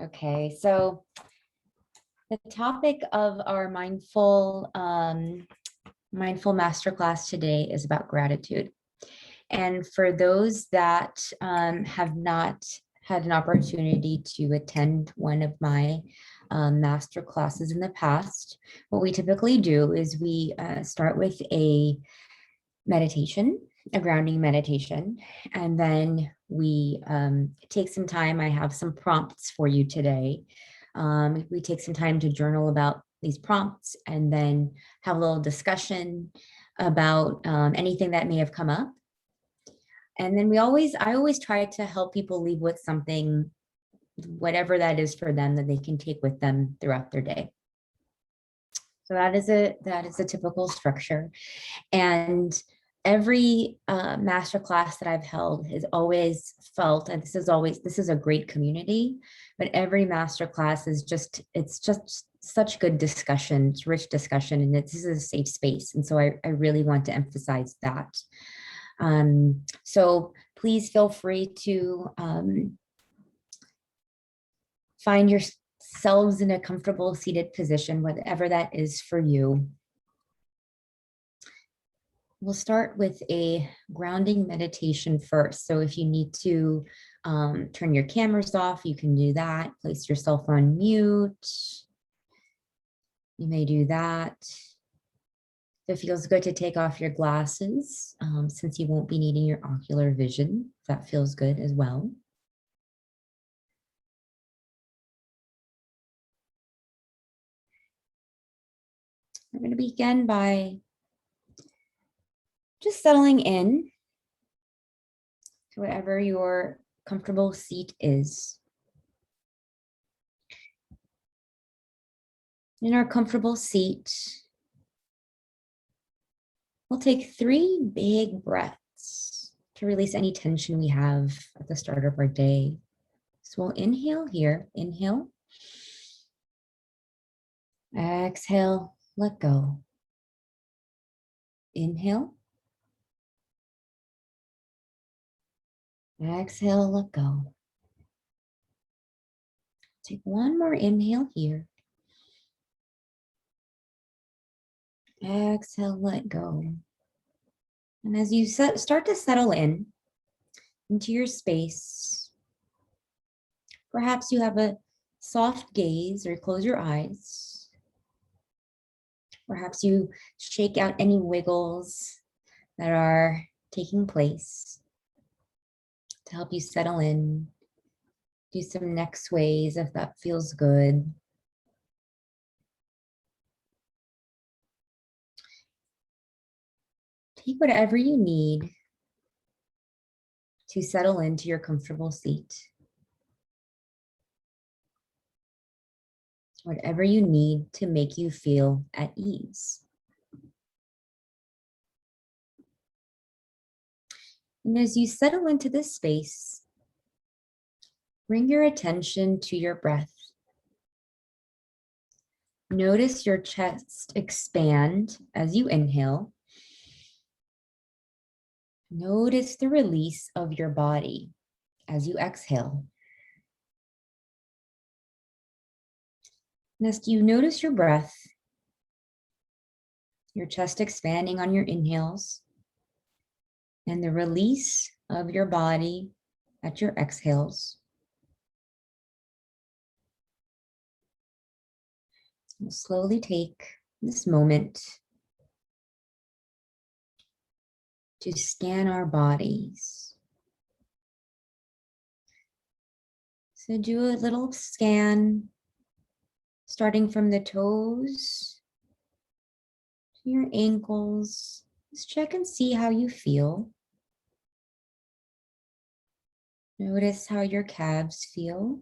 Okay, so the topic of our mindful masterclass today is about gratitude. And for those that have not had an opportunity to attend one of my master classes in the past, what we typically do is we start with a meditation, a grounding meditation, and then we take some time. I have some prompts for you today. We take some time to journal about these prompts and then have a little discussion about anything that may have come up. And then I always try to help people leave with something, whatever that is for them, that they can take with them throughout their day. So that is a typical structure. And every masterclass that I've held has always felt, and this is a great community, but every masterclass it's just such good discussion, it's rich discussion, and this is a safe space. And so I really want to emphasize that. So please feel free to find yourselves in a comfortable seated position, whatever that is for you. We'll start with a grounding meditation first. So if you need to turn your cameras off, you can do that. Place yourself on mute. You may do that. If it feels good to take off your glasses, since you won't be needing your ocular vision, that feels good as well. We're going to begin by just settling in to whatever your comfortable seat is. In our comfortable seat, we'll take 3 big breaths to release any tension we have at the start of our day. So we'll inhale here, inhale. Exhale, let go. Inhale. Exhale, let go. Take one more inhale here. Exhale, let go. And as you start to settle into your space, perhaps you have a soft gaze or close your eyes. Perhaps you shake out any wiggles that are taking place to help you settle in. Do some neck sways if that feels good. Take whatever you need to settle into your comfortable seat. Whatever you need to make you feel at ease. And as you settle into this space, bring your attention to your breath. Notice your chest expand as you inhale. Notice the release of your body as you exhale. And as you notice your breath, your chest expanding on your inhales, and the release of your body at your exhales, we'll slowly take this moment to scan our bodies. So do a little scan, starting from the toes to your ankles. Just check and see how you feel. Notice how your calves feel.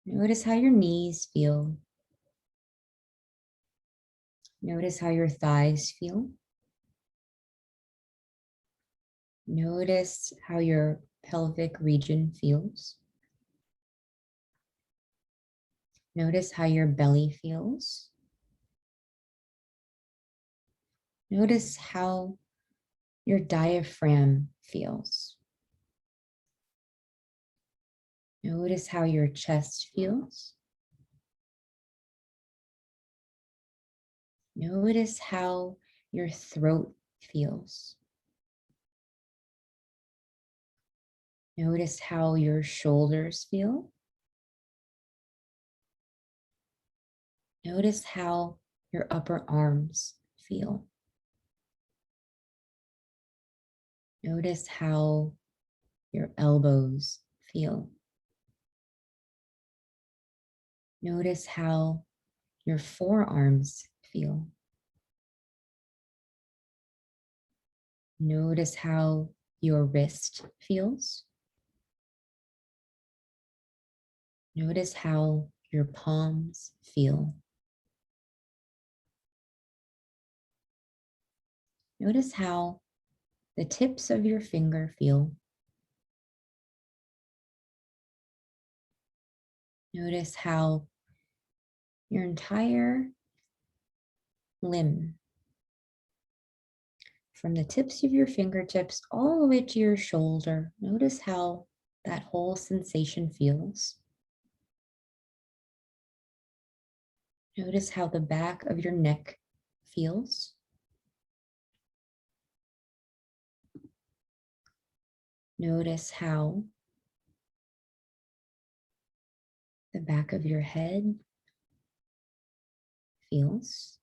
Notice how your knees feel. Notice how your thighs feel. Notice how your pelvic region feels. Notice how your belly feels. Notice how your diaphragm feels. Notice how your chest feels. Notice how your throat feels. Notice how your shoulders feel. Notice how your upper arms feel. Notice how your elbows feel. Notice how your forearms feel. Notice how your wrist feels. Notice how your palms feel. Notice how the tips of your finger feel. Notice how your entire limb, from the tips of your fingertips all the way to your shoulder, notice how that whole sensation feels. Notice how the back of your neck feels. Notice how the back of your head feels.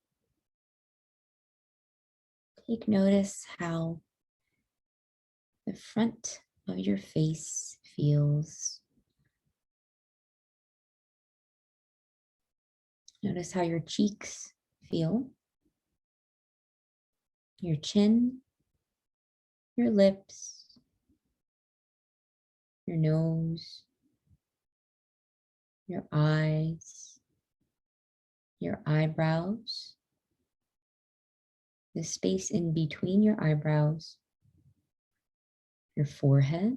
Take notice how the front of your face feels. Notice how your cheeks feel, your chin, your lips, your nose, your eyes, your eyebrows, the space in between your eyebrows, your forehead,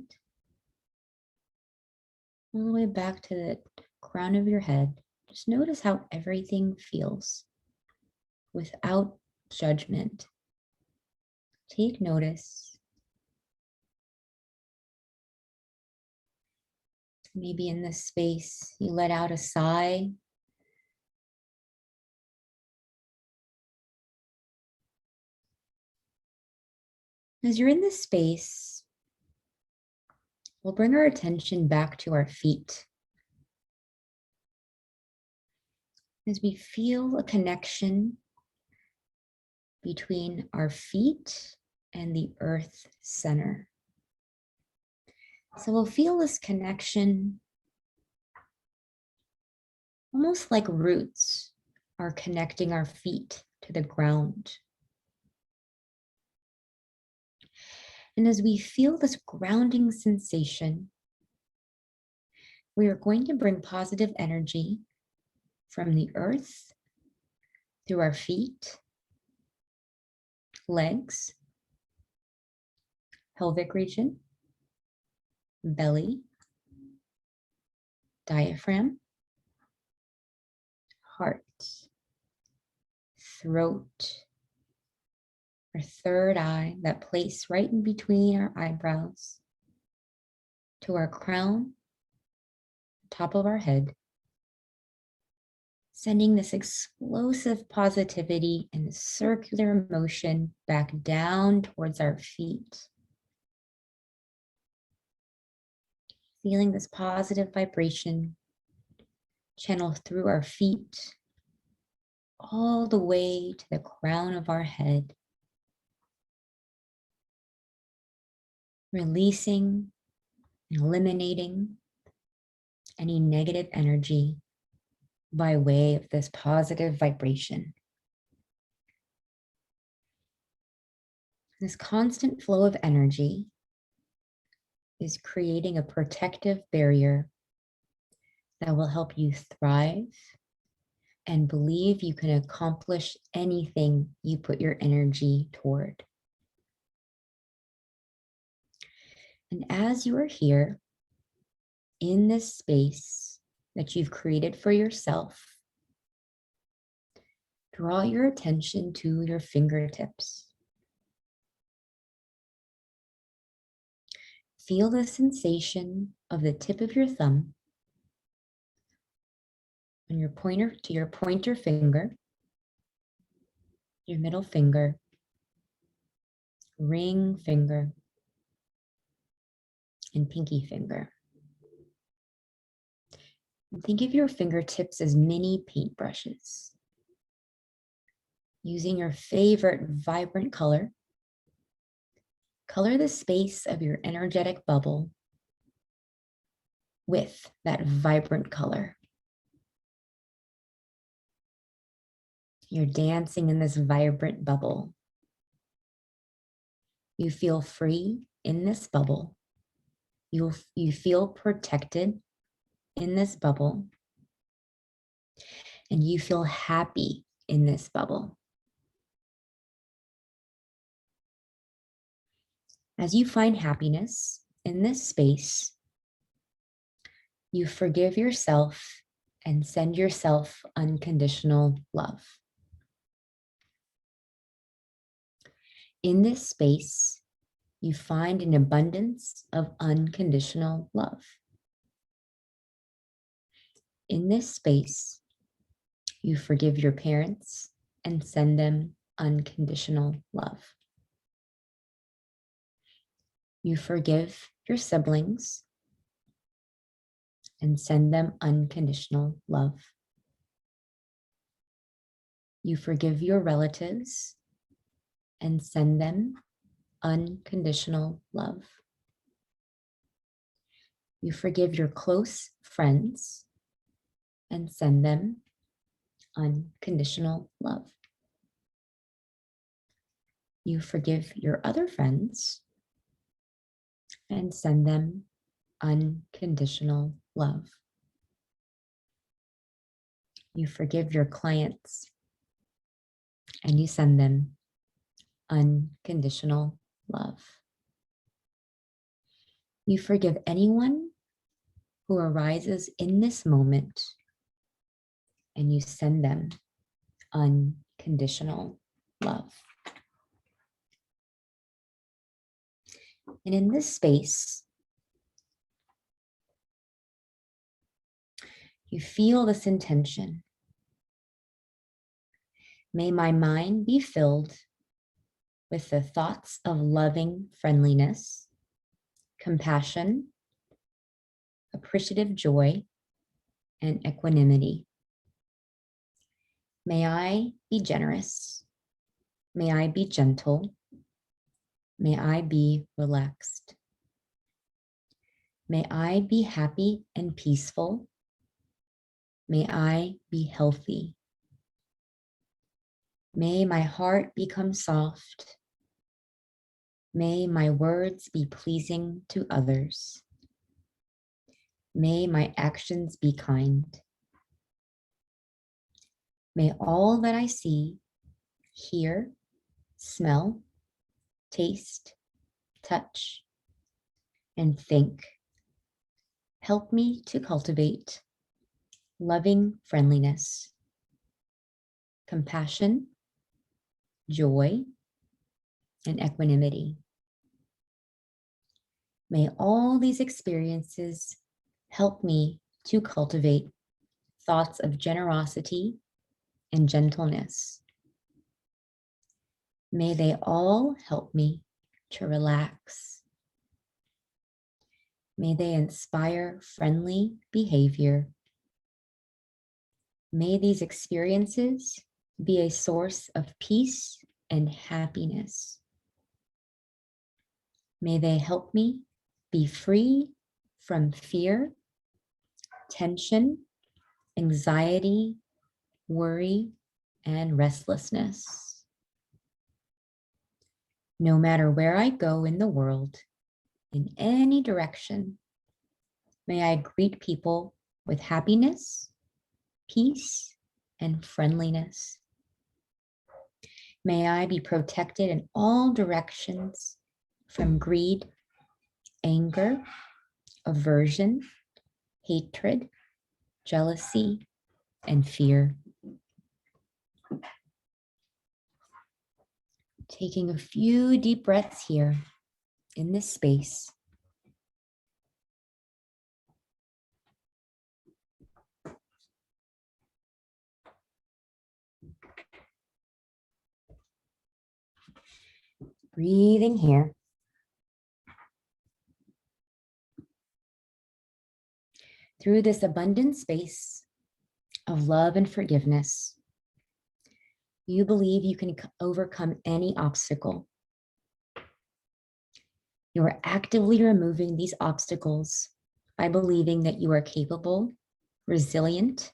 all the way back to the crown of your head. Just notice how everything feels without judgment. Take notice. Maybe in this space, you let out a sigh. As you're in this space, we'll bring our attention back to our feet. As we feel a connection between our feet and the earth center. So we'll feel this connection almost like roots are connecting our feet to the ground. And as we feel this grounding sensation, we are going to bring positive energy from the earth through our feet, legs, pelvic region, belly, diaphragm, heart, throat, our third eye, that place right in between our eyebrows, to our crown, top of our head, sending this explosive positivity and circular motion back down towards our feet. Feeling this positive vibration channel through our feet all the way to the crown of our head. Releasing and eliminating any negative energy by way of this positive vibration. This constant flow of energy is creating a protective barrier that will help you thrive and believe you can accomplish anything you put your energy toward. And as you are here in this space that you've created for yourself, draw your attention to your fingertips. feel the sensation of the tip of your thumb on your pointer to your pointer finger, your middle finger, ring finger, and pinky finger. And think of your fingertips as mini paintbrushes. Using your favorite vibrant color, color the space of your energetic bubble with that vibrant color. You're dancing in this vibrant bubble. You feel free in this bubble. You feel protected in this bubble. And you feel happy in this bubble. As you find happiness in this space, you forgive yourself and send yourself unconditional love. In this space, you find an abundance of unconditional love. In this space, you forgive your parents and send them unconditional love. You forgive your siblings and send them unconditional love. You forgive your relatives and send them unconditional love. You forgive your close friends and send them unconditional love. You forgive your other friends and send them unconditional love. You forgive your clients and you send them unconditional love. You forgive anyone who arises in this moment and you send them unconditional love. And in this space, you feel this intention. May my mind be filled with the thoughts of loving friendliness, compassion, appreciative joy, and equanimity. May I be generous. May I be gentle. May I be relaxed. May I be happy and peaceful. May I be healthy. May my heart become soft. May my words be pleasing to others. May my actions be kind. May all that I see, hear, smell, taste, touch, and think help me to cultivate loving friendliness, compassion, joy, and equanimity. May all these experiences help me to cultivate thoughts of generosity and gentleness. May they all help me to relax. May they inspire friendly behavior. May these experiences be a source of peace and happiness. May they help me be free from fear, tension, anxiety, worry, and restlessness. No matter where I go in the world, in any direction, may I greet people with happiness, peace, and friendliness. May I be protected in all directions from greed, anger, aversion, hatred, jealousy, and fear. Taking a few deep breaths here in this space, Breathing here. Through this abundant space of love and forgiveness, you believe you can overcome any obstacle. You are actively removing these obstacles by believing that you are capable, resilient,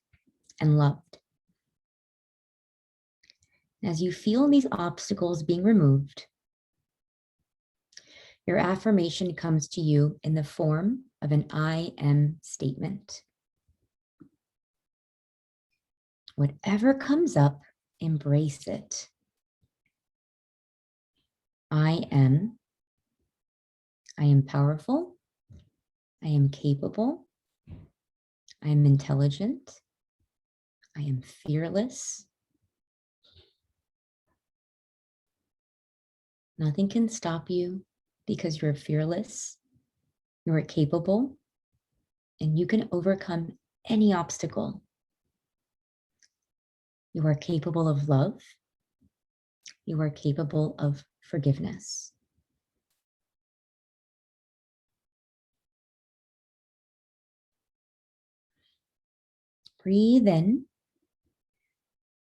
and loved. As you feel these obstacles being removed, your affirmation comes to you in the form of an I am statement. Whatever comes up, embrace it. I am powerful. I am capable. I am intelligent. I am fearless. Nothing can stop you because you're fearless, you're capable, and you can overcome any obstacle. You are capable of love. You are capable of forgiveness. Breathe in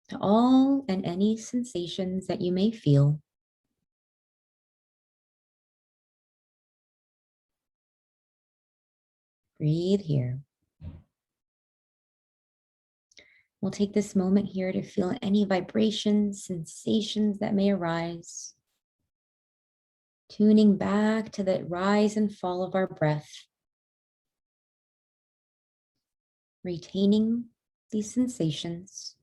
to all and any sensations that you may feel. Breathe here. We'll take this moment here to feel any vibrations, sensations that may arise. Tuning back to the rise and fall of our breath. Retaining these sensations.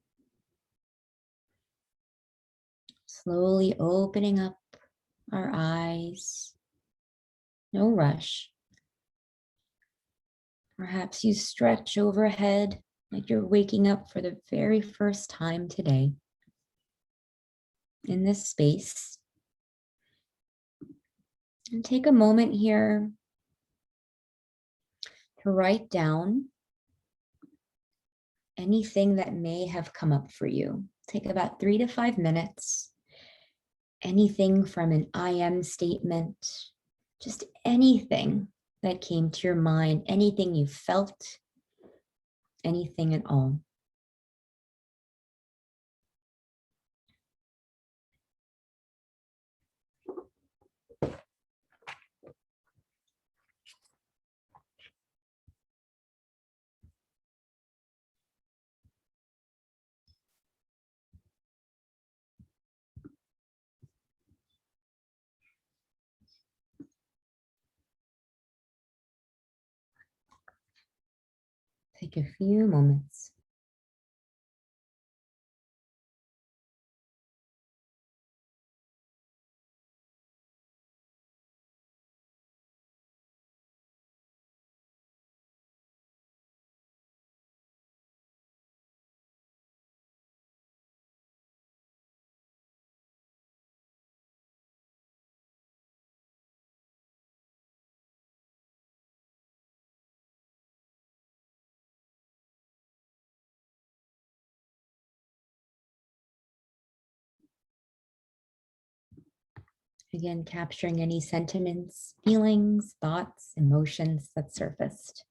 Slowly opening up our eyes. No rush. Perhaps you stretch overhead like you're waking up for the very first time today in this space. And take a moment here to write down anything that may have come up for you. Take about 3 to 5 minutes. Anything from an I am statement, just anything that came to your mind, anything you felt, anything at all. Take a few moments. Again, capturing any sentiments, feelings, thoughts, emotions that surfaced.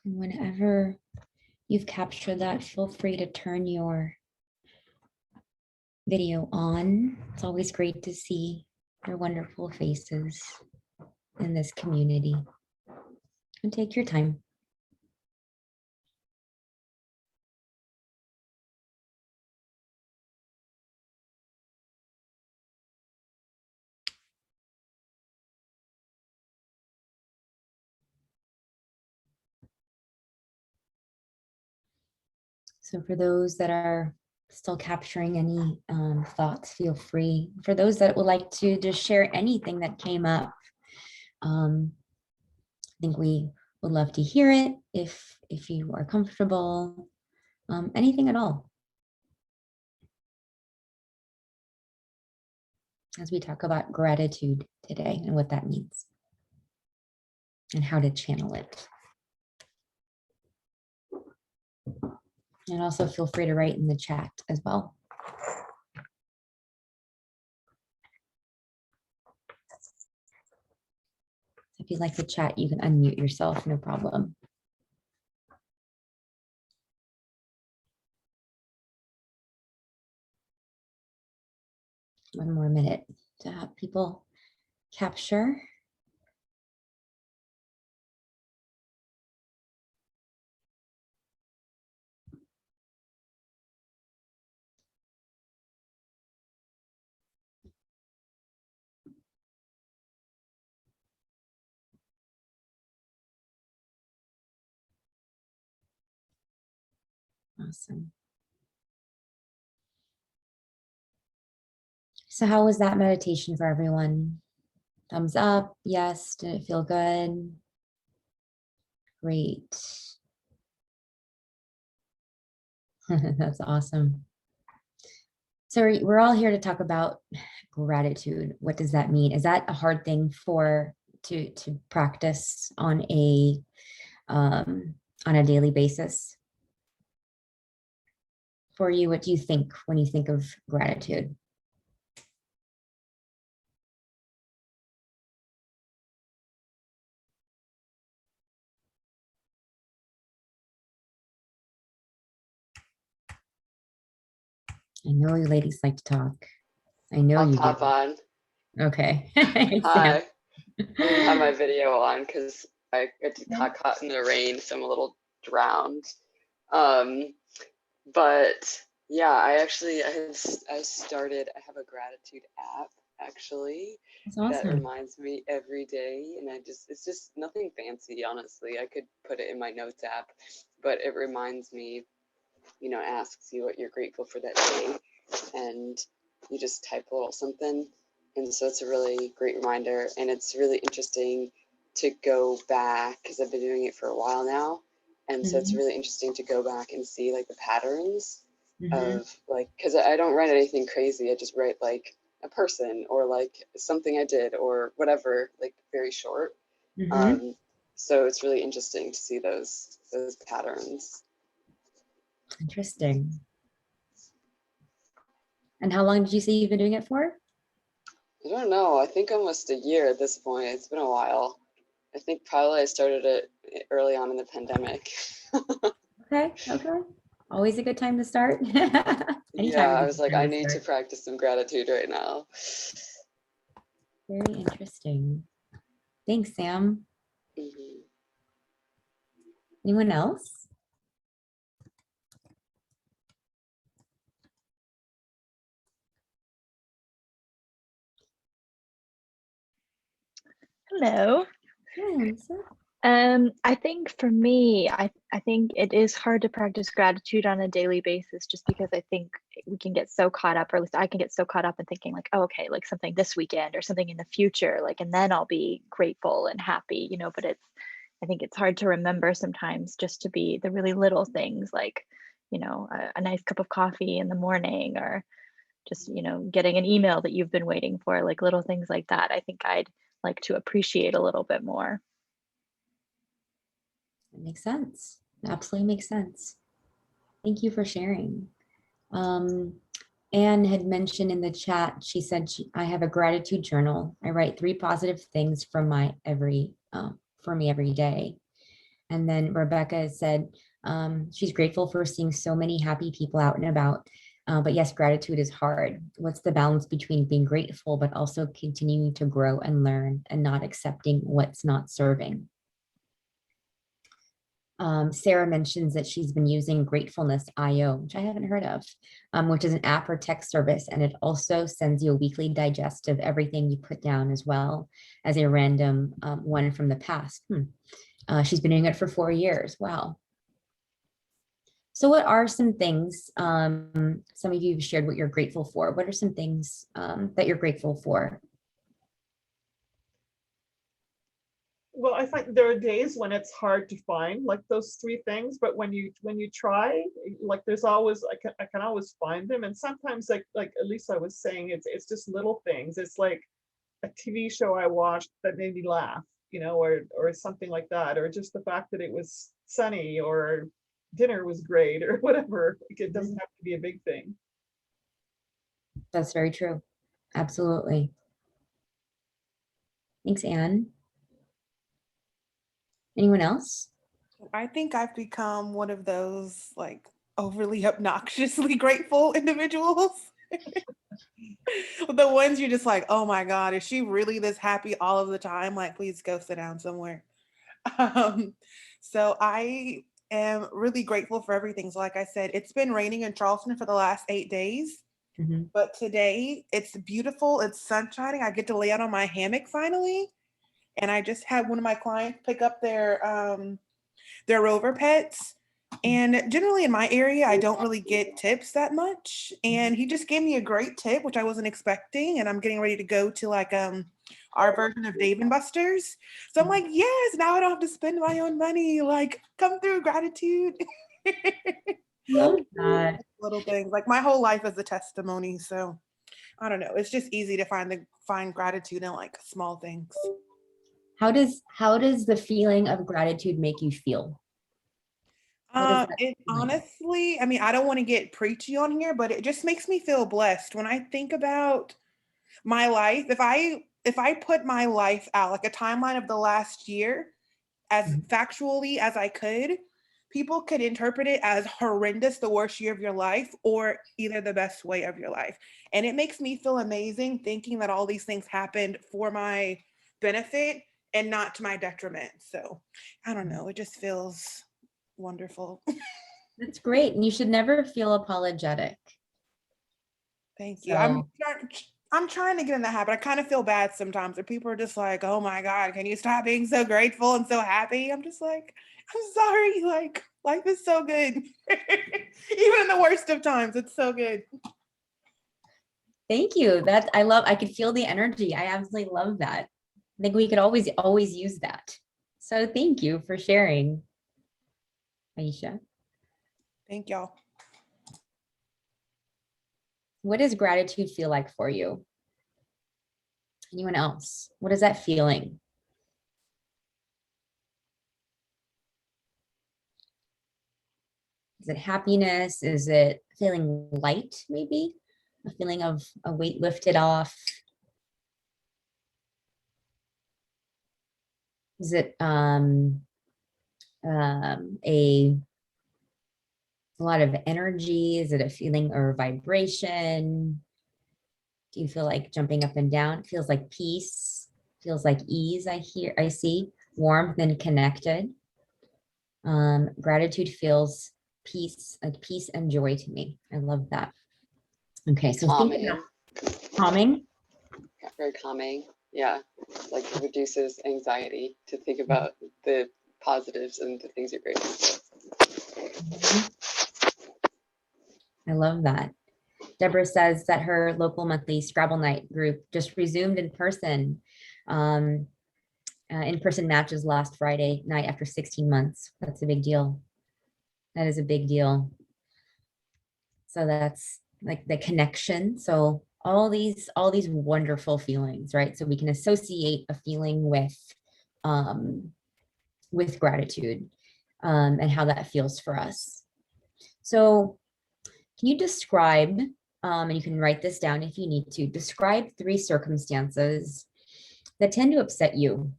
And whenever you've captured that, feel free to turn your video on. It's always great to see your wonderful faces in this community. And take your time. So for those that are still capturing any thoughts, feel free. For those that would like to just share anything that came up, I think we would love to hear it if you are comfortable, anything at all. as we talk about gratitude today and what that means and how to channel it. And also feel free to write in the chat as well. If you'd like to chat, you can unmute yourself, no problem. One more minute to have people capture. Awesome. So how was that meditation for everyone? Thumbs up, yes, did it feel good? Great. That's awesome. So we're all here to talk about gratitude. What does that mean? Is that a hard thing to practice on a daily basis for you? What do you think when you think of gratitude? I know you ladies like to talk. I know I'll you pop do. on. Okay. Hi. I didn't have my video on because I got Sam. caught in the rain, so I'm a little drowned. Um, but yeah, I started. I have a gratitude app actually That's that awesome. reminds me every day, and it's just nothing fancy, honestly. I could put it in my notes app, but it reminds me, asks you what you're grateful for that day, and you just type a little something. And so it's a really great reminder. And it's really interesting to go back because I've been doing it for a while now. And so it's Mhm, really interesting to go back and see like the patterns mhm, of like, because I don't write anything crazy. I just write like a person or like something I did or whatever, like very short. mhm. Um, so it's really interesting to see those patterns. Interesting. And how long did you say you've been doing it for? I don't know. I think almost a year at this point. It's been a while. I think probably I started it early on in the pandemic. Okay, okay. Always a good time to start. Yeah, Anytime is I a was good like, time I to need to start. practice some gratitude right now. Very interesting. Thanks, Sam. Mhm. Anyone else? Hello. Hi, Lisa. I think for me, I think it is hard to practice gratitude on a daily basis just because I think we can get so caught up, or at least I can get so caught up in thinking like, oh, okay, like something this weekend or something in the future, like, and then I'll be grateful and happy, but I think it's hard to remember sometimes just to be the really little things like, a nice cup of coffee in the morning or just, getting an email that you've been waiting for, like little things like that. I think I'd like to appreciate a little bit more. That makes sense. It absolutely makes sense. Thank you for sharing. Um, Anne had mentioned in the chat, she said, I have a gratitude journal. I write 3 positive things for me every day. And then Rebecca said she's grateful for seeing so many happy people out and about. But yes, gratitude is hard. What's the balance between being grateful, but also continuing to grow and learn and not accepting what's not serving? Sarah mentions that she's been using Gratefulness.io, which I haven't heard of, which is an app or text service. And it also sends you a weekly digest of everything you put down as well as a random one from the past. She's been doing it for 4 years. Wow. So what are some things, some of you have shared what you're grateful for. What are some things that you're grateful for? Well, I find there are days when it's hard to find like those three things, but when you try, like there's always I can always find them. And sometimes like Elisa was saying, it's just little things. It's like a TV show I watched that made me laugh, or something like that, or just the fact that it was sunny, or dinner was great, or whatever. Like, it doesn't have to be a big thing. That's very true. Absolutely. Thanks, Anne. Anyone else? I think I've become one of those like overly obnoxiously grateful individuals. The ones you're just like, oh my God, is she really this happy all of the time? Like, please go sit down somewhere. Um, so I am really grateful for everything. So like I said, it's been raining in Charleston for the last 8 days, but today it's beautiful. It's sun shining. I get to lay out on my hammock finally. And I just had one of my clients pick up their rover pets. And generally in my area, I don't really get tips that much. And he just gave me a great tip, which I wasn't expecting. And I'm getting ready to go to like our version of Dave and Buster's. So I'm like, yes, now I don't have to spend my own money. Like, come through, gratitude. Love that. Little things. Like my whole life is a testimony. So I don't know. It's just easy to find gratitude in like small things. How does the feeling of gratitude make you feel? It honestly, I mean, I don't want to get preachy on here, but it just makes me feel blessed when I think about my life. If I put my life out like a timeline of the last year as factually as I could, people could interpret it as horrendous, the worst year of your life, or either the best way of your life. And it makes me feel amazing thinking that all these things happened for my benefit and not to my detriment. So I don't know, it just feels wonderful. That's great. And you should never feel apologetic. Thank you. So, I'm trying to get in the habit. I kind of feel bad sometimes where people are just like, oh my God, can you stop being so grateful and so happy? I'm just like, I'm sorry. Like, life is so good. Even in the worst of times, it's so good. thank you. I could feel the energy. I absolutely love that. I think we could always use that. So thank you for sharing, Aisha. Thank y'all. What does gratitude feel like for you? Anyone else? What is that feeling? Is it happiness? Is it feeling light, maybe? A feeling of a weight lifted off? Is it a lot of energy? Is it a feeling or vibration? Do you feel like jumping up and down? It feels like peace, feels like ease. I see warmth and connected. Gratitude feels peace, like peace and joy to me. I love that. Okay, so think about calming. Yeah, very calming. Yeah, like it reduces anxiety to think about the positives and the things you're grateful for. I love that. Deborah says that her local monthly Scrabble night group just resumed in person. In-person matches last Friday night after 16 months. That's a big deal. That is a big deal. So that's like the connection. So all these wonderful feelings, right? So we can associate a feeling with gratitude and how that feels for us. So can you describe, and you can write this down if you need to, describe 3 circumstances that tend to upset you,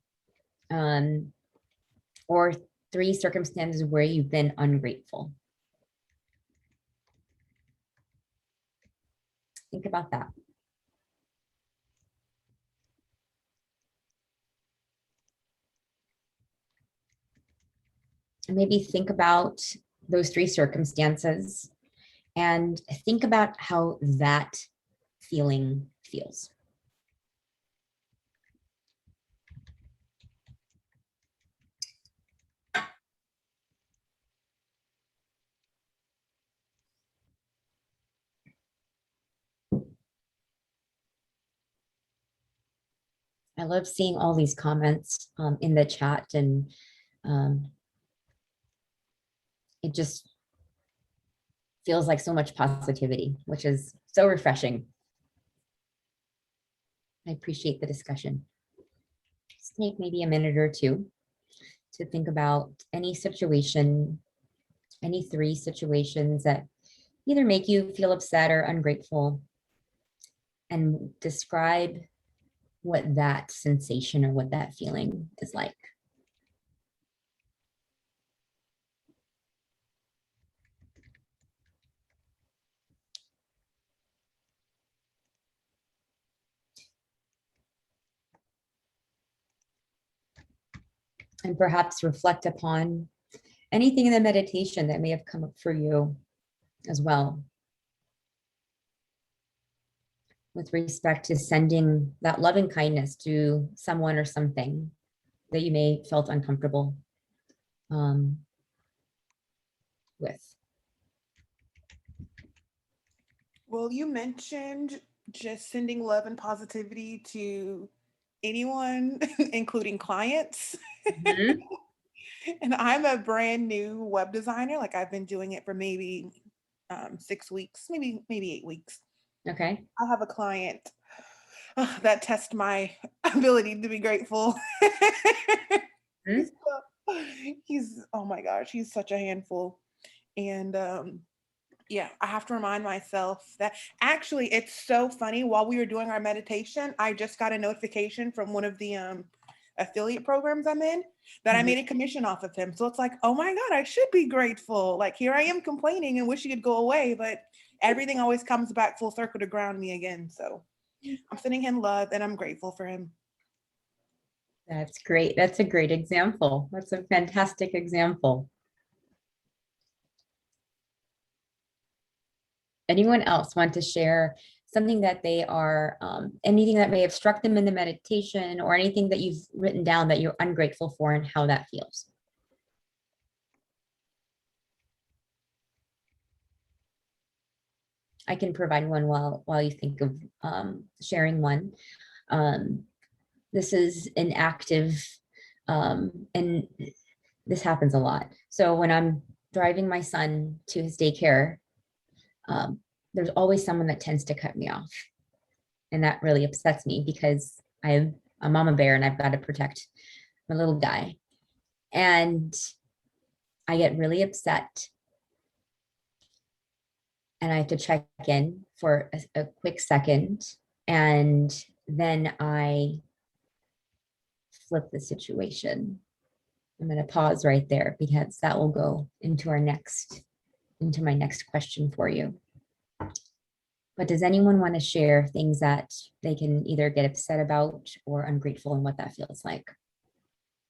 or 3 circumstances where you've been ungrateful. Think about that. And maybe think about those 3 circumstances and think about how that feeling feels. I love seeing all these comments in the chat, and it just feels like so much positivity, which is so refreshing. I appreciate the discussion. Just take maybe a minute or two to think about any situation, any 3 situations that either make you feel upset or ungrateful, and describe what that sensation or what that feeling is like. And perhaps reflect upon anything in the meditation that may have come up for you as well, with respect to sending that loving kindness to someone or something that you may felt uncomfortable with. Well, you mentioned just sending love and positivity to anyone, including clients. Mhm. And I'm a brand new web designer. Like I've been doing it for maybe 6 weeks, maybe 8 weeks. Okay. I have a client that tests my ability to be grateful. Hmm? He's oh my gosh, he's such a handful. And yeah, I have to remind myself that actually it's so funny. While we were doing our meditation, I just got a notification from one of the affiliate programs I'm in that I Mhm. made a commission off of him. So it's like, oh my God, I should be grateful. Like here I am complaining and wish he could go away, but everything always comes back full circle to ground me again. So I'm sending him love and I'm grateful for him. That's great. That's a great example. That's a fantastic example. Anyone else want to share something that they are, anything that may have struck them in the meditation, or anything that you've written down that you're ungrateful for and how that feels? I can provide one while you think of sharing one. This is an active, and this happens a lot. So when I'm driving my son to his daycare, there's always someone that tends to cut me off. And that really upsets me because I'm a mama bear and I've got to protect my little guy. And I get really upset. And I have to check in for a quick second. And then I flip the situation. I'm going to pause right there because that will go into my next question for you. But does anyone want to share things that they can either get upset about or ungrateful, and what that feels like?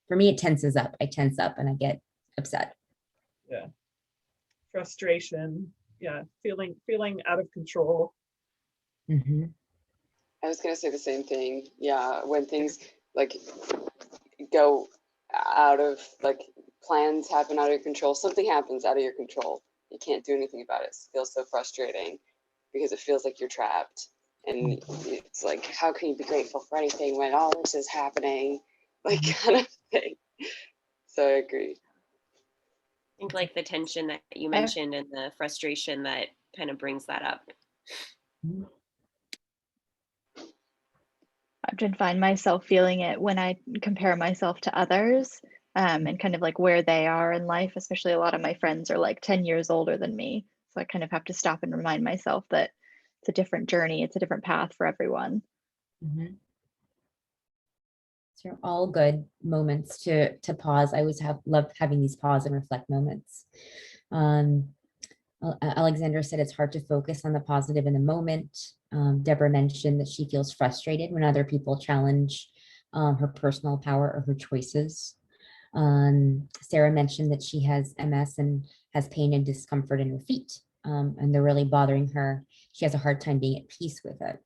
For me, it tenses up. I tense up and I get upset. Yeah. Frustration. Yeah. Feeling out of control. Mm-hmm. I was gonna say the same thing. Yeah, when things like go out of, like, plans happen out of your control, something happens out of your control. You can't do anything about it. It feels so frustrating because it feels like you're trapped. And it's like, how can you be grateful for anything when all this is happening? Like, kind of thing. So I agree. I think like the tension that you mentioned and the frustration that kind of brings that up. I often find myself feeling it when I compare myself to others, and kind of like where they are in life. Especially a lot of my friends are like 10 years older than me. So I kind of have to stop and remind myself that it's a different journey, it's a different path for everyone. Mm-hmm. So all good moments to pause. I always loved having these pause and reflect moments. Alexandra said it's hard to focus on the positive in the moment. Deborah mentioned that she feels frustrated when other people challenge her personal power or her choices. Sarah mentioned that she has MS and has pain and discomfort in her feet, and they're really bothering her. She has a hard time being at peace with it.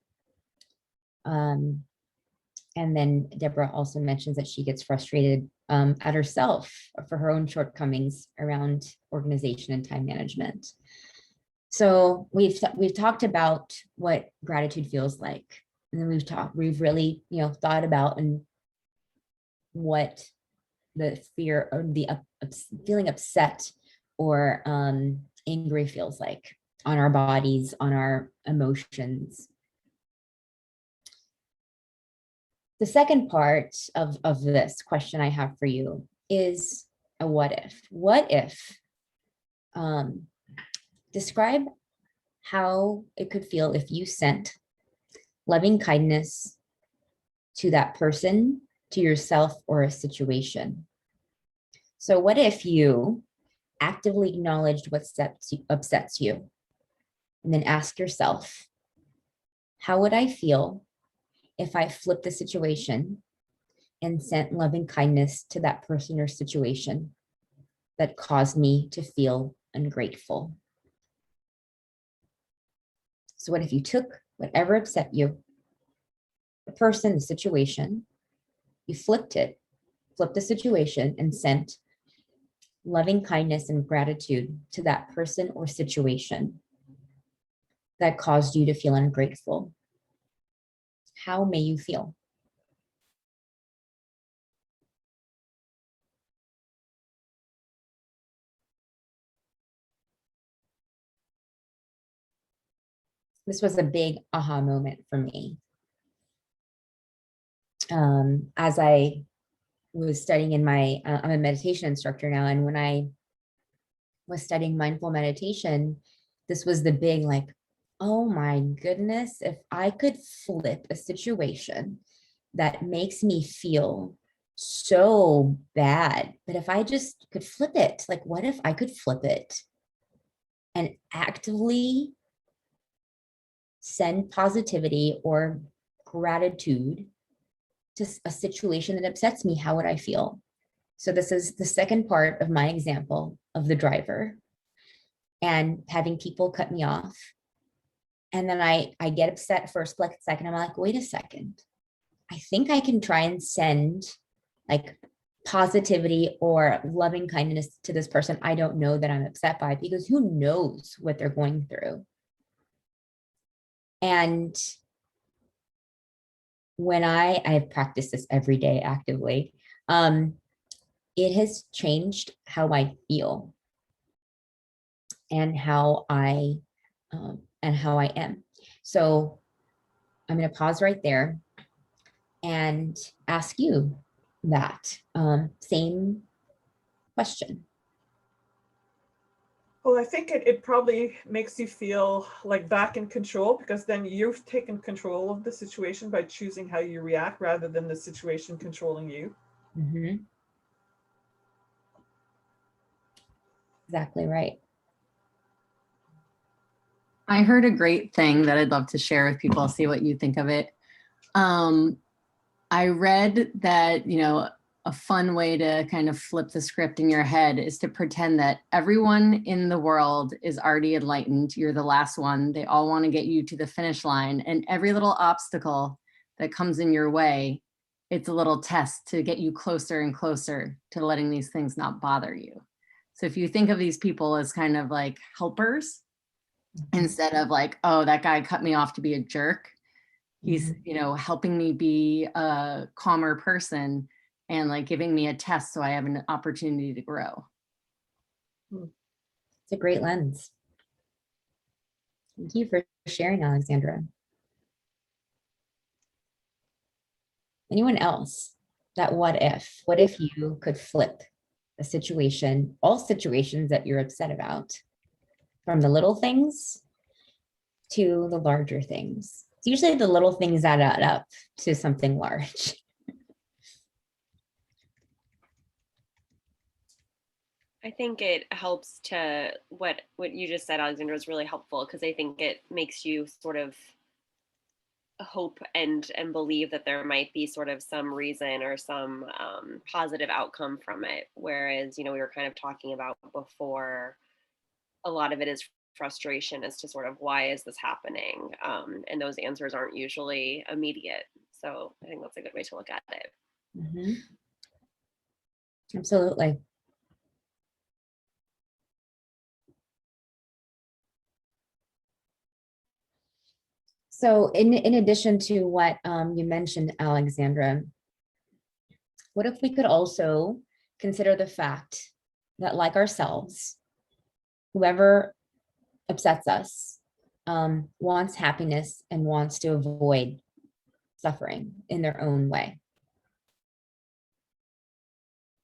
And then Deborah also mentions that she gets frustrated at herself for her own shortcomings around organization and time management. So we've talked about what gratitude feels like. And then we've really, thought about and what the fear or the feeling upset or angry feels like on our bodies, on our emotions. The second part of this question I have for you is a what if. What if? Describe how it could feel if you sent loving kindness to that person, to yourself, or a situation. So what if you actively acknowledged what upsets you, and then ask yourself, how would I feel if I flipped the situation and sent loving kindness to that person or situation that caused me to feel ungrateful? So what if you took whatever upset you, the person, the situation, you flipped the situation and sent loving kindness and gratitude to that person or situation that caused you to feel ungrateful? How may you feel? This was a big aha moment for me. As I was studying in I'm a meditation instructor now, and when I was studying mindful meditation, this was the big like, oh my goodness, if I could flip a situation that makes me feel so bad, but if I just could flip it, like what if I could flip it and actively send positivity or gratitude to a situation that upsets me? How would I feel? So this is the second part of my example of the driver and having people cut me off. And then I get upset for a split second. I'm like, wait a second. I think I can try and send like positivity or loving kindness to this person I don't know that I'm upset by, because who knows what they're going through. And when I've practiced this every day actively, it has changed how I feel and how I am. So I'm going to pause right there and ask you that same question. Well, I think it probably makes you feel like back in control, because then you've taken control of the situation by choosing how you react rather than the situation controlling you. Mm-hmm. Exactly right. I heard a great thing that I'd love to share with people. See what you think of it. I read that, a fun way to kind of flip the script in your head is to pretend that everyone in the world is already enlightened. You're the last one. They all want to get you to the finish line. And every little obstacle that comes in your way, it's a little test to get you closer and closer to letting these things not bother you. So if you think of these people as kind of like helpers, instead of like, oh, that guy cut me off to be a jerk, he's, helping me be a calmer person and like giving me a test so I have an opportunity to grow. It's a great lens. Thank you for sharing, Alexandra. Anyone else? That what if you could flip a situation, all situations that you're upset about, from the little things to the larger things? It's usually the little things that add up to something large. I think it helps to what you just said, Alexandra, is really helpful, because I think it makes you sort of hope and believe that there might be sort of some reason or some positive outcome from it. Whereas, we were kind of talking about before, a lot of it is frustration as to sort of why is this happening, and those answers aren't usually immediate. So I think that's a good way to look at it. Mm-hmm. Absolutely. So in addition to what you mentioned, Alexandra, what if we could also consider the fact that, like ourselves, whoever upsets us wants happiness and wants to avoid suffering in their own way.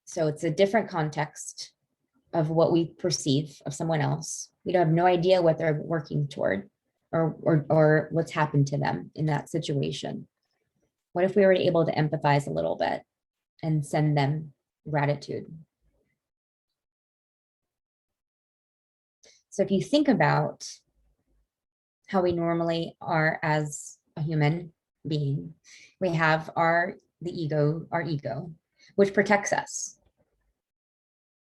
So it's a different context of what we perceive of someone else. We have no idea what they're working toward or what's happened to them in that situation. What if we were able to empathize a little bit and send them gratitude? So if you think about how we normally are as a human being, we have our ego, which protects us.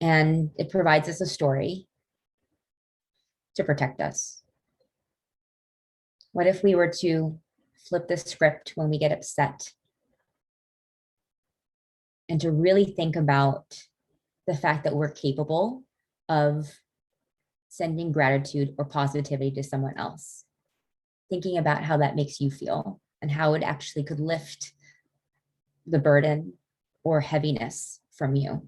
And it provides us a story to protect us. What if we were to flip the script when we get upset and to really think about the fact that we're capable of sending gratitude or positivity to someone else, thinking about how that makes you feel and how it actually could lift the burden or heaviness from you.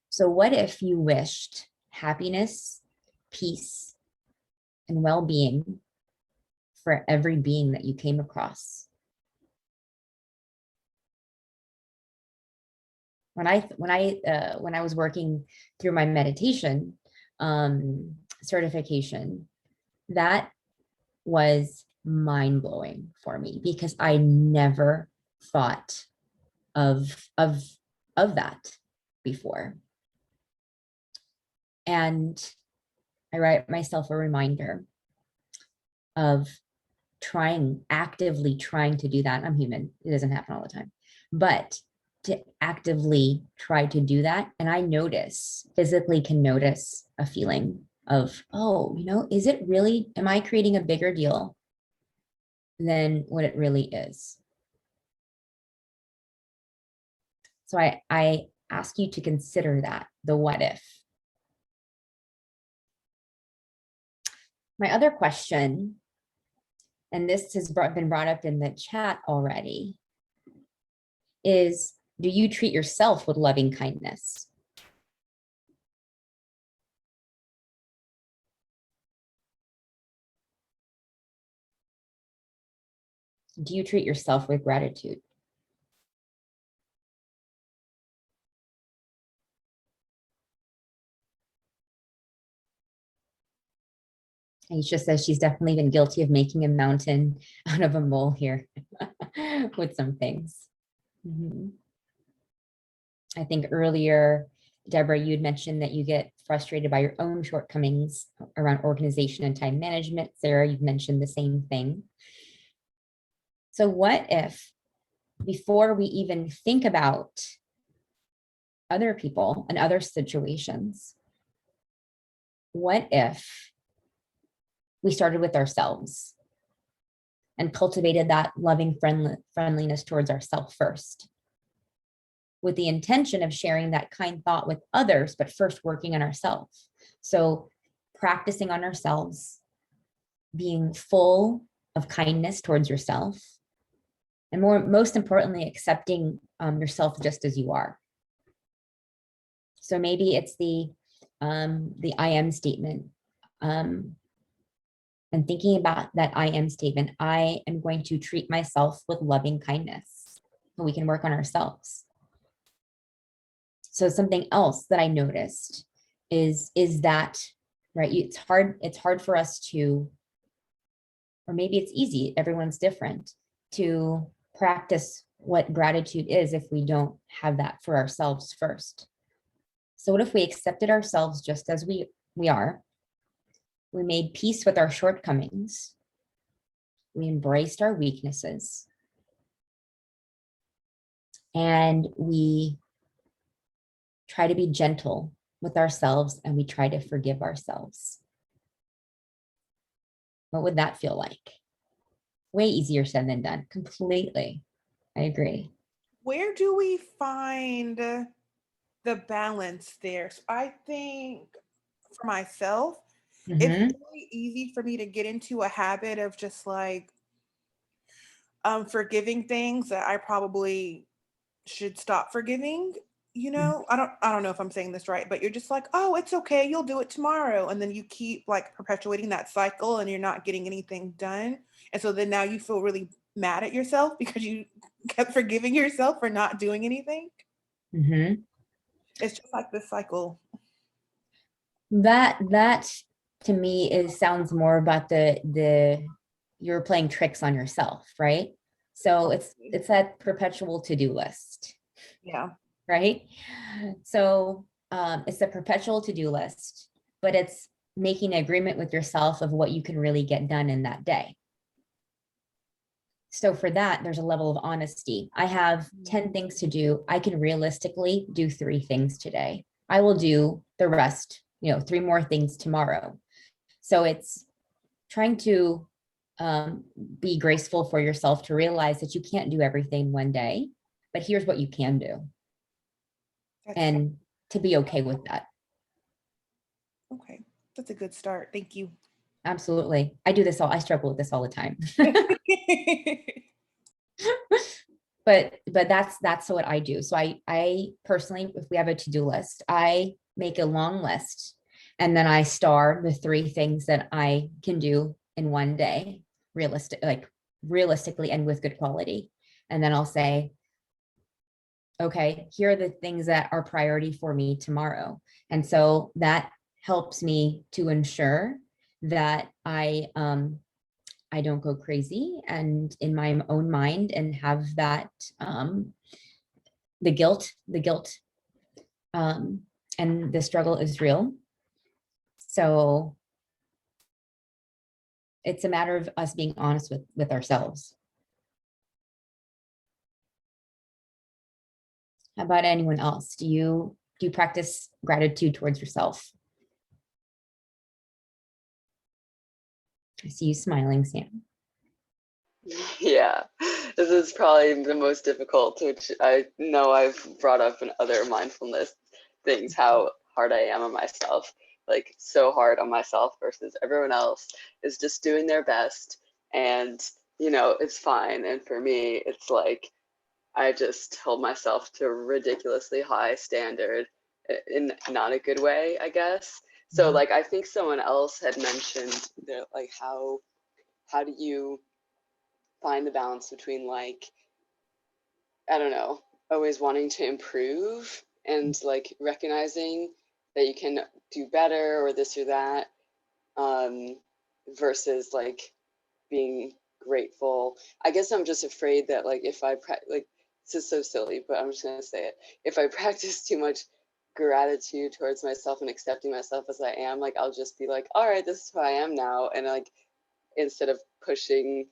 So what if you wished happiness, peace, and well-being for every being that you came across? When I was working through my meditation certification, that was mind-blowing for me because I never thought of that before. And I write myself a reminder of actively trying to do that. I'm human. It doesn't happen all the time, but to actively try to do that. And I physically can notice a feeling of, oh, is it really, am I creating a bigger deal than what it really is? So I ask you to consider that, the what if. My other question, and this has been brought up in the chat already, is, do you treat yourself with loving kindness? Do you treat yourself with gratitude? Aisha says she's definitely been guilty of making a mountain out of a molehill with some things. Mm-hmm. I think earlier, Deborah, you'd mentioned that you get frustrated by your own shortcomings around organization and time management. Sarah, you've mentioned the same thing. So what if, before we even think about other people and other situations, what if we started with ourselves and cultivated that loving friendliness towards ourselves first, with the intention of sharing that kind thought with others, but first working on ourselves? So practicing on ourselves, being full of kindness towards yourself, and most importantly, accepting yourself just as you are. So maybe it's the I am statement, and thinking about that I am statement. I am going to treat myself with loving kindness, and we can work on ourselves. So something else that I noticed is that, right, it's hard for us to, or maybe it's easy, everyone's different, to practice what gratitude is if we don't have that for ourselves first. So what if we accepted ourselves just as we are? We made peace with our shortcomings. We embraced our weaknesses. And we try to be gentle with ourselves, and we try to forgive ourselves. What would that feel like? Way easier said than done. Completely. I agree. Where do we find the balance there? So I think for myself, It's Mhm. really easy for me to get into a habit of just like forgiving things that I probably should stop forgiving. You know, I don't know if I'm saying this right, but you're just like, oh, it's okay, you'll do it tomorrow. And then you keep like perpetuating that cycle and you're not getting anything done. And so then now you feel really mad at yourself because you kept forgiving yourself for not doing anything. Mhm. It's just like this cycle. That to me is sounds more about the you're playing tricks on yourself, right? So it's that perpetual to-do list, Yeah. right? So it's a perpetual to-do list, but it's making an agreement with yourself of what you can really get done in that day. So for that, there's a level of honesty. I have 10 things to do. I can realistically do 3 things today. I will do the rest, 3 more things tomorrow. So it's trying to be graceful for yourself to realize that you can't do everything one day, but here's what you can do. That's And to be okay with that. okay. That's a good start. Thank you. Absolutely. I struggle with this all the time. but that's what I do. So I personally, if we have a to-do list, I make a long list and then I star the 3 things that I can do in one day, realistically and with good quality. And then I'll say, okay, here are the things that are priority for me tomorrow. And so that helps me to ensure that I don't go crazy and in my own mind and have that the guilt and the struggle is real. So it's a matter of us being honest with ourselves. How about anyone else? Do you practice gratitude towards yourself? I see you smiling, Sam. Yeah, this is probably the most difficult, which I know I've brought up in other mindfulness things, how hard I am on myself, like so hard on myself versus everyone else is just doing their best. And, it's fine. And for me, it's like, I just hold myself to a ridiculously high standard in not a good way, I guess. So like, I think someone else had mentioned that, like, how do you find the balance between, like, I don't know, always wanting to improve and like recognizing that you can do better or this or that, um, versus like being grateful. I guess I'm just afraid that like if like, this is so silly, but I'm just gonna say it. If I practice too much gratitude towards myself and accepting myself as I am, like I'll just be like, all right, this is who I am now, and like instead of pushing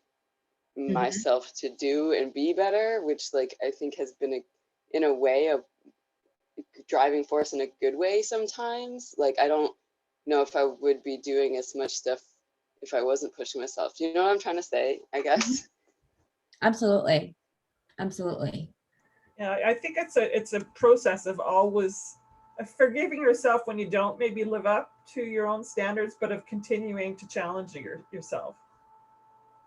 myself to do and be better, which like I think has been in a way a driving force in a good way sometimes. Like I don't know if I would be doing as much stuff if I wasn't pushing myself. You know what I'm trying to say, I guess? Absolutely. Absolutely. Yeah, I think it's a process of always forgiving yourself when you don't maybe live up to your own standards, but of continuing to challenge yourself.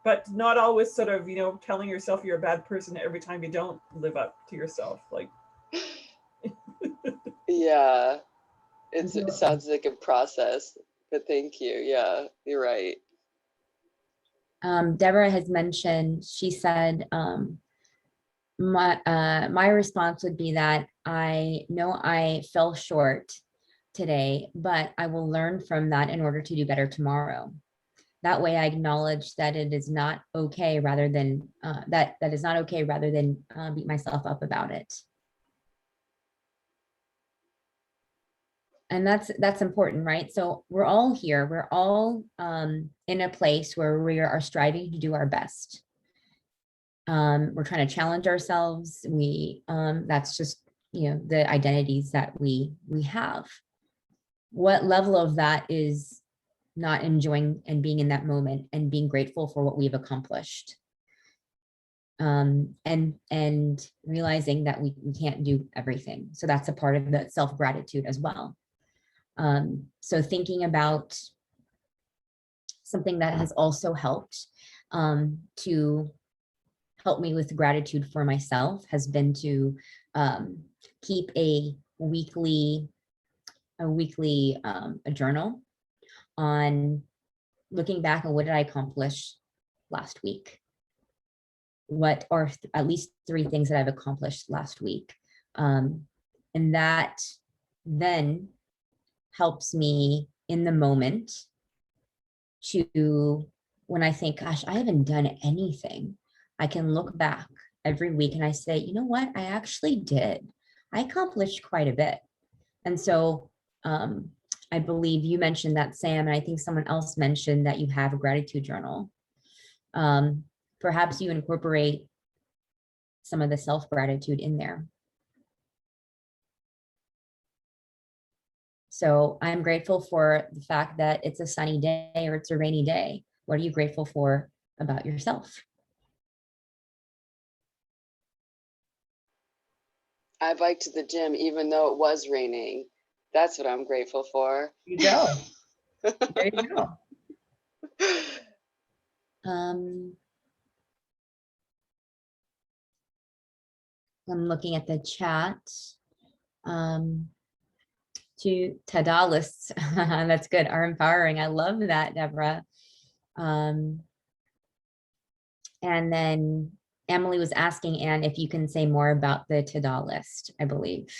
But not always sort of, telling yourself you're a bad person every time you don't live up to yourself. Like, Yeah, it sounds like a process, but thank you. Yeah, you're right. Deborah has mentioned, she said, my response would be that I know I fell short today, but I will learn from that in order to do better tomorrow. That way I acknowledge that it is not okay rather than that is not okay rather than beat myself up about it. And that's important, right? So we're all here, we're all in a place where we are striving to do our best. We're trying to challenge ourselves. That's just, the identities that we have. What level of that is not enjoying and being in that moment and being grateful for what we've accomplished? And realizing that we can't do everything. So that's a part of the self-gratitude as well. So thinking about something that has also helped to help me with gratitude for myself has been to keep a weekly a journal on looking back on what did I accomplish last week? What are at least 3 things that I've accomplished last week? And that then helps me in the moment to, when I think, gosh, I haven't done anything, I can look back every week and I say, you know what, I actually did. I accomplished quite a bit. And so I believe you mentioned that, Sam, and I think someone else mentioned that you have a gratitude journal. Perhaps you incorporate some of the self-gratitude in there. So I'm grateful for the fact that it's a sunny day or it's a rainy day. What are you grateful for about yourself? I biked to the gym even though it was raining. That's what I'm grateful for. You go. There you go. I'm looking at the chat. To ta-da lists, that's good, are empowering. I love that, Deborah. And then Emily was asking Anne if you can say more about the ta-da list, I believe.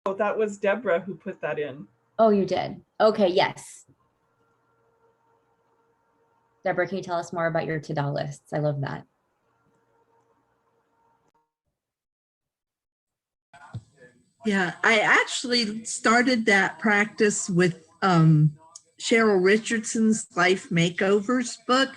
Oh, that was Deborah who put that in. Oh, you did? Okay, yes. Deborah, can you tell us more about your ta-da lists? I love that. Yeah, I actually started that practice with Cheryl Richardson's Life Makeovers book.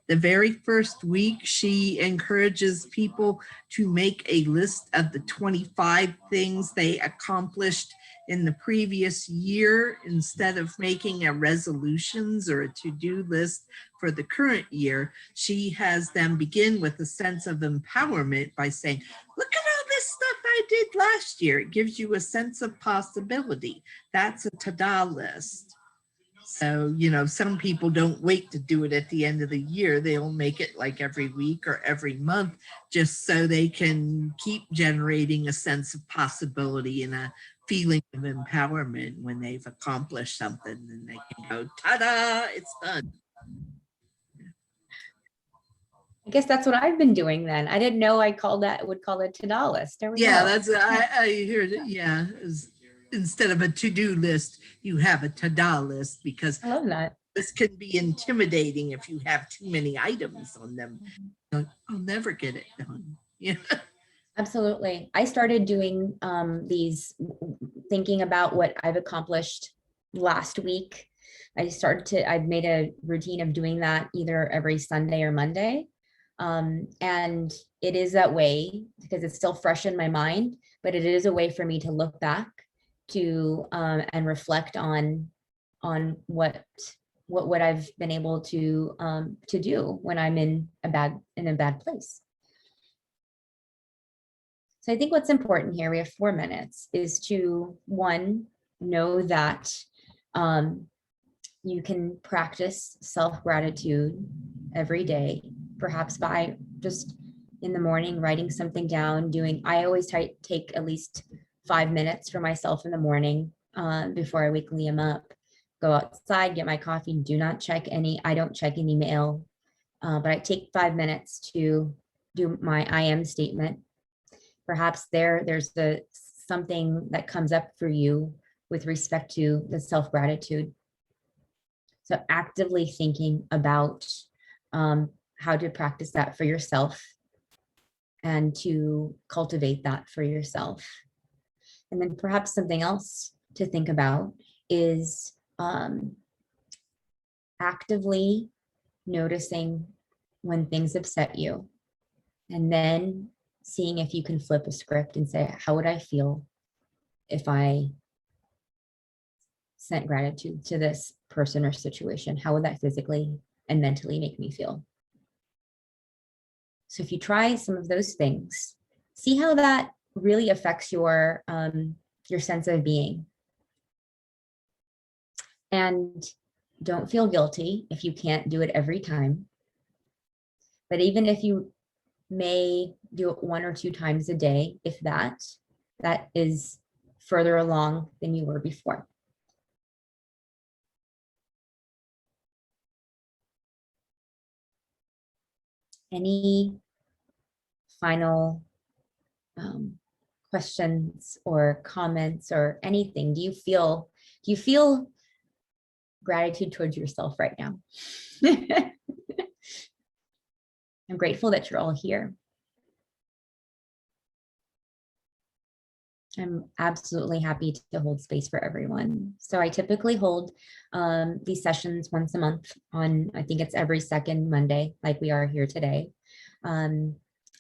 The very first week, she encourages people to make a list of the 25 things they accomplished in the previous year instead of making a resolutions or a to-do list for the current year. She has them begin with a sense of empowerment by saying, look at all this stuff I did last year. It gives you a sense of possibility. That's a ta-da list. So, you know, some people don't wait to do it at the end of the year. They'll make it like every week or every month, just so they can keep generating a sense of possibility and a feeling of empowerment when they've accomplished something, and they can go, ta-da, it's done. I guess that's what I've been doing then. I didn't know I would call it ta-da list. There we go. Yeah, that's, I hear that. Yeah. Instead of a to-do list, you have a ta-da list, because I love that. this can be intimidating if you have too many items on them. I'll never get it done. Yeah. Absolutely. I started doing thinking about what I've accomplished last week. I've made a routine of doing that either every Sunday or Monday. And it is that way because it's still fresh in my mind, but it is a way for me to look back to and reflect on what I've been able to do when I'm in a bad place. So I think what's important here, we have 4 minutes, is to, one, know that you can practice self-gratitude every day, perhaps by just in the morning writing something down, I always take at least 5 minutes for myself in the morning before I wake Liam up, go outside, get my coffee, I don't check any mail, but I take 5 minutes to do my I am statement. Perhaps there's something that comes up for you with respect to the self-gratitude. So actively thinking about how to practice that for yourself and to cultivate that for yourself. And then perhaps something else to think about is actively noticing when things upset you, and then seeing if you can flip a script and say, how would I feel if I sent gratitude to this person or situation? How would that physically and mentally make me feel? So if you try some of those things, see how that really affects your sense of being. And don't feel guilty if you can't do it every time. But even if you may do it 1 or 2 times a day, if that is further along than you were before. Any final questions or comments or anything? Do you feel gratitude towards yourself right now? I'm grateful that you're all here. I'm absolutely happy to hold space for everyone. So I typically hold these sessions once a month on, I think it's every second Monday, like we are here today. And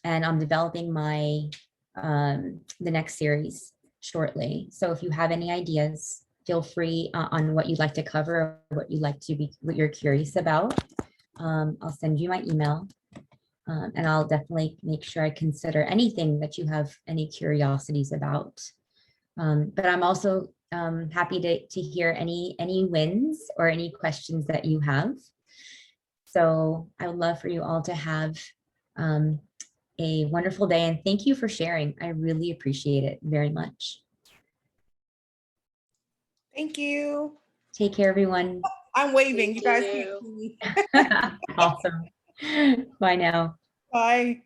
I'm developing my the next series shortly. So if you have any ideas, feel free on what you'd like to cover or what you're curious about. I'll send you my email. And I'll definitely make sure I consider anything that you have any curiosities about. But I'm also happy to hear any wins or any questions that you have. So I would love for you all to have a wonderful day, and thank you for sharing. I really appreciate it very much. Thank you. Take care, everyone. I'm waving. Thank You guys you. can't see me. Awesome. Bye now. Bye.